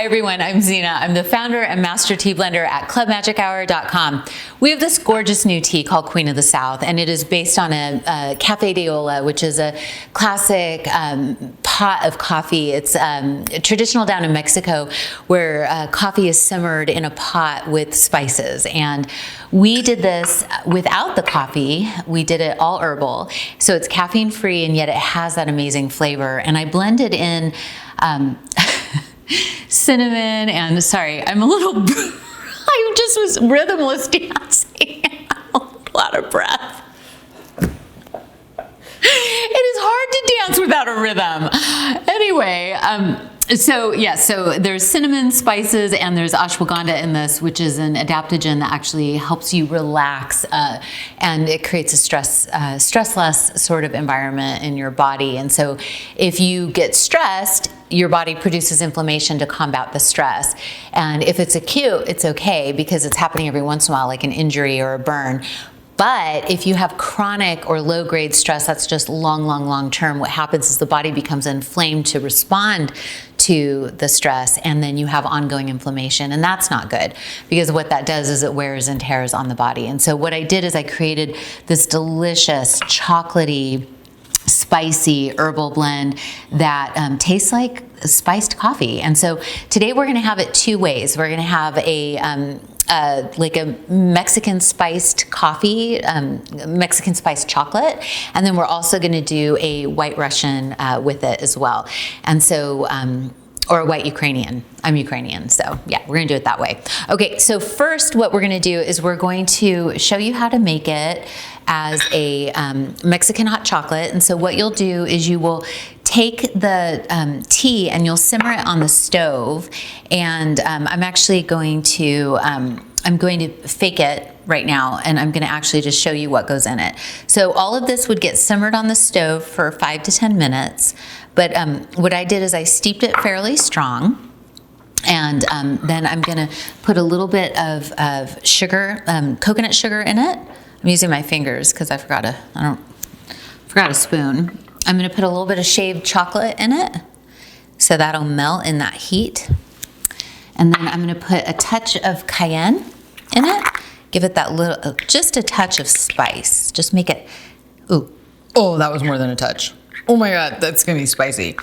everyone, I'm Zhena. I'm the founder and master tea blender at clubmagichour.com. We have this gorgeous new tea called Queen of the South, and it is based on a Café de Olla, which is a classic pot of coffee. It's traditional down in Mexico, where coffee is simmered in a pot with spices. And we did this without the coffee. We did it all herbal. So it's caffeine free, and yet it has that amazing flavor. And I blended in cinnamon and, sorry, I'm a little, I just was rhythmless dancing. I'm out of breath. It is hard to dance without a rhythm. Anyway, so there's cinnamon, spices, and there's ashwagandha in this, which is an adaptogen that actually helps you relax, and it creates a stressless sort of environment in your body. And so if you get stressed, your body produces inflammation to combat the stress. And if it's acute, it's okay because it's happening every once in a while, like an injury or a burn. But if you have chronic or low-grade stress, that's just long term, what happens is the body becomes inflamed to respond to the stress, and then you have ongoing inflammation, and that's not good because what that does is it wears and tears on the body. And so what I did is I created this delicious, chocolatey, spicy herbal blend that tastes like spiced coffee. And so today we're going to have it two ways. We're going to have like a Mexican spiced coffee, Mexican spiced chocolate, and then we're also going to do a white Russian with it as well. And so, or a white Ukrainian. I'm Ukrainian, so yeah, we're gonna do it that way. Okay, so first what we're gonna do is we're going to show you how to make it as a Mexican hot chocolate. And so what you'll do is you will take the tea and you'll simmer it on the stove. And I'm actually going to, I'm going to fake it right now, and I'm gonna actually just show you what goes in it. So all of this would get simmered on the stove for 5 to 10 minutes. But what I did is I steeped it fairly strong. And then I'm gonna put a little bit of sugar, coconut sugar in it. I'm using my fingers because I forgot a spoon. I'm gonna put a little bit of shaved chocolate in it, so that'll melt in that heat. And then I'm gonna put a touch of cayenne in it. Give it that little, just a touch of spice. Just make it, ooh. Oh, that was more than a touch. Oh my God, that's gonna be spicy.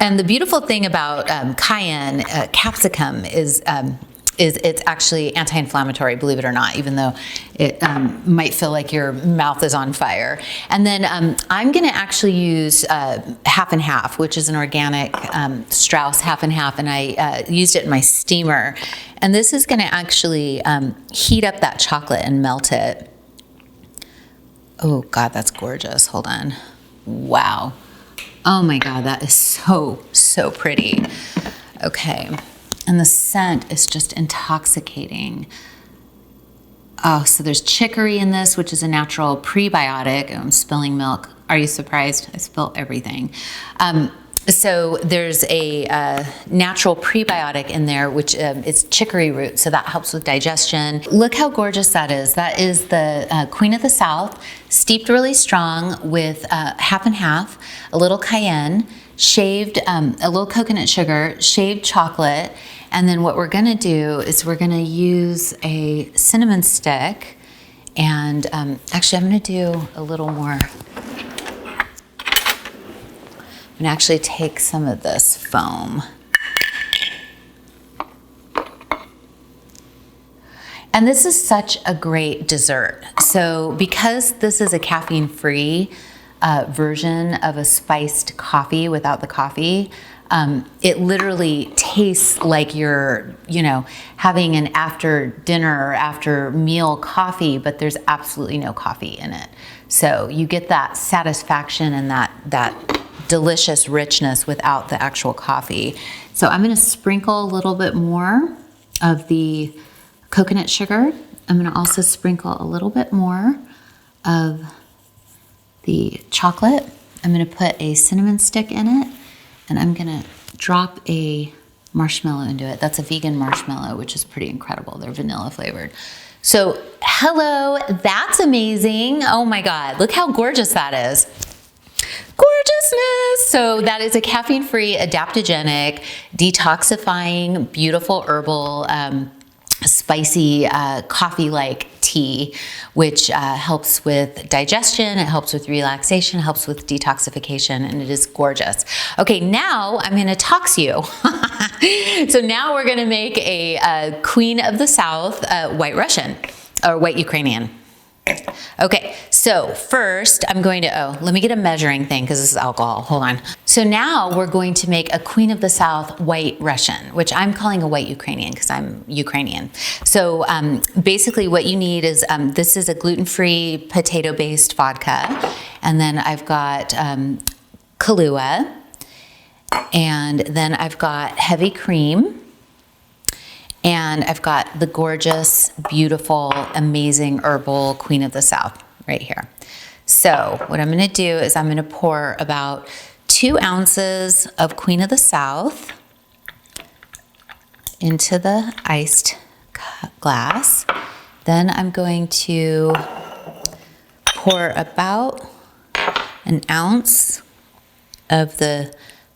And the beautiful thing about cayenne, capsicum, is it's actually anti-inflammatory, believe it or not, even though it might feel like your mouth is on fire. And then I'm gonna actually use half and half, which is an organic Strauss half and half, and I used it in my steamer. And this is gonna actually heat up that chocolate and melt it. Oh God, that's gorgeous, hold on. Wow. Oh my God, that is so pretty. Okay. And the scent is just intoxicating. Oh, so there's chicory in this, which is a natural prebiotic. I'm spilling milk. Are you surprised? I spilled everything. So there's a natural prebiotic in there, which is chicory root, so that helps with digestion. Look how gorgeous that is. That is the Queen of the South, steeped really strong with half and half, a little cayenne, shaved, a little coconut sugar, shaved chocolate, and then what we're gonna do is we're gonna use a cinnamon stick, and actually I'm gonna do a little more. And actually take some of this foam. And this is such a great dessert. So because this is a caffeine-free version of a spiced coffee without the coffee, it literally tastes like you're, having an after dinner or after meal coffee, but there's absolutely no coffee in it. So you get that satisfaction and that delicious richness without the actual coffee. So I'm gonna sprinkle a little bit more of the coconut sugar. I'm gonna also sprinkle a little bit more of the chocolate. I'm gonna put a cinnamon stick in it, and I'm gonna drop a marshmallow into it. That's a vegan marshmallow, which is pretty incredible. They're vanilla flavored. So, hello, that's amazing. Oh my God, look how gorgeous that is. Gorgeous. business. So that is a caffeine-free, adaptogenic, detoxifying, beautiful herbal, spicy coffee-like tea, which helps with digestion, it helps with relaxation, it helps with detoxification, and it is gorgeous. Okay, now I'm going to tox you. So now we're going to make a Queen of the South White Russian or White Ukrainian. Okay, so first I'm going to, let me get a measuring thing because this is alcohol. Hold on. So now we're going to make a Queen of the South White Russian, which I'm calling a White Ukrainian because I'm Ukrainian. So basically what you need is, this is a gluten-free potato-based vodka. And then I've got Kahlua. And then I've got heavy cream. And I've got the gorgeous, beautiful, amazing herbal Queen of the South right here. So what I'm going to do is I'm going to pour about 2 ounces of Queen of the South into the iced glass. Then I'm going to pour about an ounce of the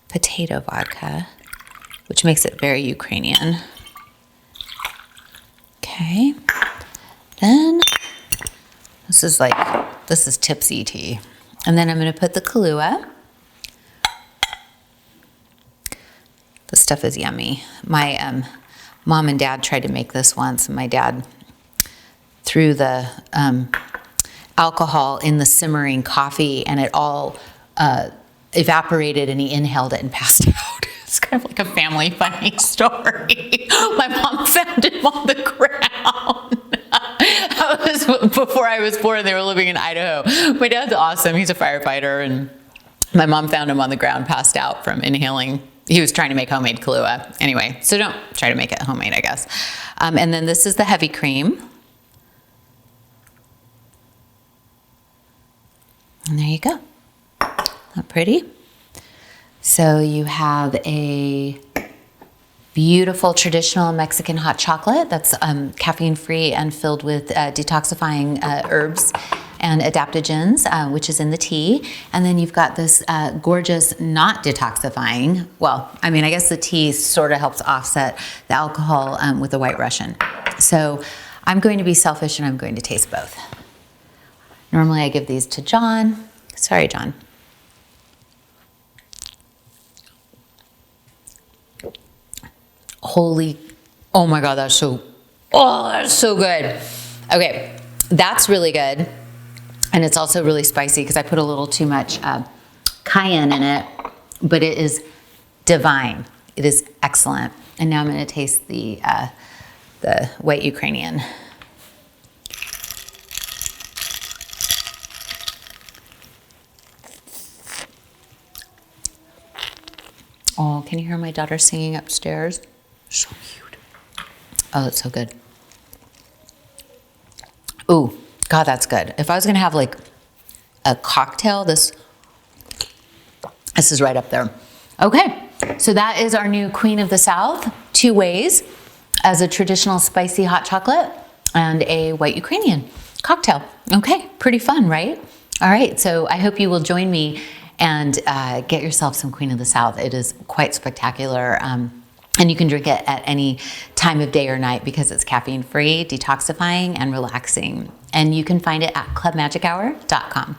potato vodka, which makes it very Ukrainian. Okay, then this is tipsy tea. And then I'm going to put the Kahlua. This stuff is yummy. My mom and dad tried to make this once, and my dad threw the alcohol in the simmering coffee, and it all evaporated, and he inhaled it and passed out. It's kind of like a family funny story. My mom found him on the ground. That was before I was born. They were living in Idaho. My dad's awesome. He's a firefighter, and my mom found him on the ground, passed out from inhaling. He was trying to make homemade Kahlua. Anyway, so don't try to make it homemade, I guess. And then this is the heavy cream. And there you go. Not pretty? So you have a beautiful traditional Mexican hot chocolate that's caffeine-free and filled with detoxifying herbs and adaptogens, which is in the tea. And then you've got this gorgeous, not detoxifying, well, I mean, I guess the tea sort of helps offset the alcohol with the White Russian. So I'm going to be selfish and I'm going to taste both. Normally I give these to John. Sorry, John. Holy, oh my God, that's so good. Okay, that's really good. And it's also really spicy because I put a little too much cayenne in it, but it is divine. It is excellent. And now I'm going to taste the White Ukrainian. Oh, can you hear my daughter singing upstairs? So cute. Oh, it's so good. Ooh, God, that's good. If I was gonna have like a cocktail, this is right up there. Okay, so that is our new Queen of the South, 2 ways, as a traditional spicy hot chocolate and a White Ukrainian cocktail. Okay, pretty fun, right? All right, so I hope you will join me and get yourself some Queen of the South. It is quite spectacular. And you can drink it at any time of day or night because it's caffeine-free, detoxifying, and relaxing. And you can find it at clubmagichour.com.